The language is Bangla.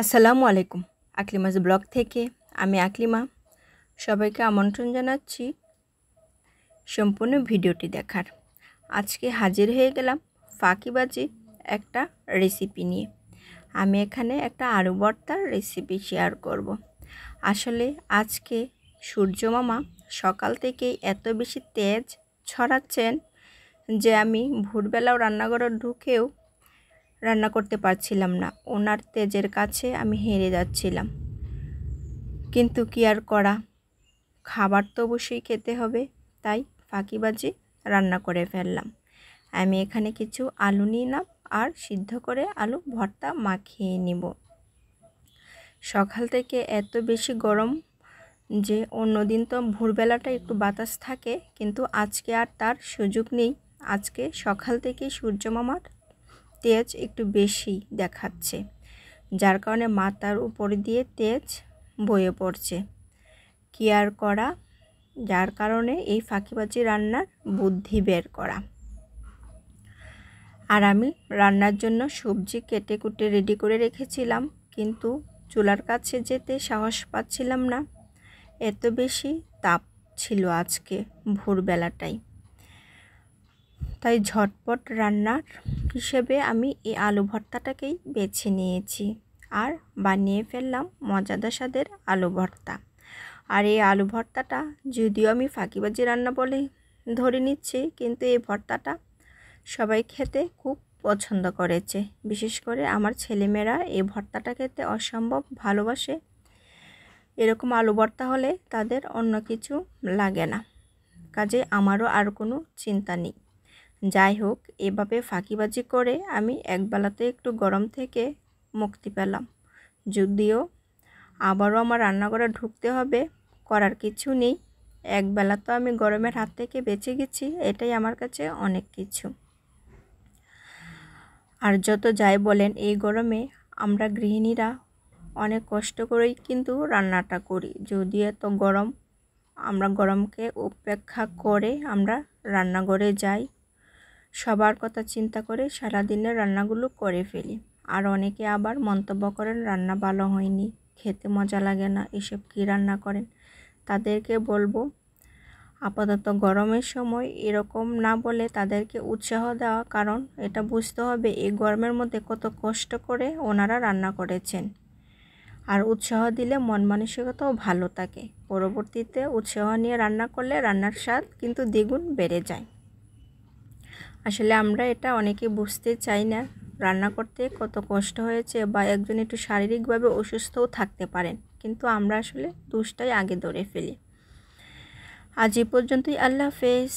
আসসালামু আলাইকুম। আকলিমাস ব্লগ থেকে আমি আকলিমা সবাইকে আমন্ত্রণ জানাচ্ছি সম্পূর্ণ ভিডিওটি দেখার। আজকে হাজির হয়ে গেলাম ফাঁকিবাজি একটা রেসিপি নিয়ে। আমি এখানে একটা আলু ভর্তার রেসিপি শেয়ার করব। আসলে আজকে সূর্য মামা সকাল থেকেই এত বেশি তেজ ছড়াচ্ছেন যে আমি ভোরবেলাও রান্নাঘরে ঢুকেও রান্না করতে পারছিলাম না। ওনার তেজের কাছে আমি হেরে যাচ্ছিলাম, কিন্তু কি আর করা, খাবার তো অবশ্যই খেতে হবে, তাই ফাঁকিবাজি রান্না করে ফেললাম। আমি এখানে কিছু আলু নিলাম আর সিদ্ধ করে আলু ভর্তা মাখিয়ে নিব। সকাল থেকে এত বেশি গরম যে অন্যদিন তো ভোরবেলাটা একটু বাতাস থাকে, কিন্তু আজকে আর তার সুযোগ নেই। আজকে সকাল থেকে সূর্য মামার তেজ একটু বেশি দেখাচ্ছে, যার কারণে মাথার উপর দিয়ে তেজ বয়ে পড়ছে। কি আর করা, যার কারণে এই ফাঁকিবাজি রান্নার বুদ্ধি বের করা। আর আমি রান্নার জন্য সবজি কেটে কুটে রেডি করে রেখেছিলাম, কিন্তু চুলার কাছে যেতে সাহস পাচ্ছিলাম না, এত বেশি তাপ ছিল আজকে ভোরবেলাটাই। তাই ঝটপট রান্নার হিসেবে আমি এই আলু ভর্তাটাকেই বেছে নিয়েছি আর বানিয়ে ফেললাম মজাদার স্বাদের আলু ভর্তা। আর এই আলু ভর্তাটা যদিও আমি ফাঁকিবাজি রান্না বলে ধরে নিচ্ছি, কিন্তু এই ভর্তাটা সবাই খেতে খুব পছন্দ করেছে। বিশেষ করে আমার ছেলেমেয়েরা এই ভর্তাটা খেতে অসম্ভব ভালোবাসে। এরকম আলু ভর্তা হলে তাদের অন্য কিছু লাগে না, কাজে আমারও আর কোনো চিন্তা নেই। যাই হোক, এভাবে ফাঁকিবাজি করে আমি একবেলাতে একটু গরম থেকে মুক্তি পেলাম। যদিও আবারও আমার রান্নাঘরে ঢুকতে হবে, করার কিছু নেই। একবেলা তো আমি গরমের হাত থেকে বেঁচে গেছি, এটাই আমার কাছে অনেক কিছু। আর যত যাই বলেন, এই গরমে আমরা গৃহিণীরা অনেক কষ্ট করেই কিন্তু রান্নাটা করি। যদি এত গরম, আমরা গরমকে উপেক্ষা করে আমরা রান্নাঘরে যাই, সবার কথা চিন্তা করে সারাদিনের রান্নাগুলো করে ফেলি। আর অনেকে আবার মন্তব্য করেন রান্না ভালো হয়নি, খেতে মজা লাগে না, এসব কী রান্না করেন। তাদেরকে বলবো আপাতত গরমের সময় এরকম না বলে তাদেরকে উৎসাহ দেওয়া, কারণ এটা বুঝতে হবে এই গরমের মধ্যে কত কষ্ট করে ওনারা রান্না করেছেন। আর উৎসাহ দিলে মন মানসিকতাও ভালো থাকে, পরবর্তীতে উৎসাহ নিয়ে রান্না করলে রান্নার স্বাদ কিন্তু দ্বিগুণ বেড়ে যায়। আসলে আমরা এটা অনেকে বুঝতে চাই না, রান্না করতে কত কষ্ট হয়েছে, বা একজন একটু শারীরিকভাবে অসুস্থও থাকতে পারেন, কিন্তু আমরা আসলে দোষটাই আগে ধরে ফেলি। আজ এই পর্যন্তই, আল্লাহ হাফেজ।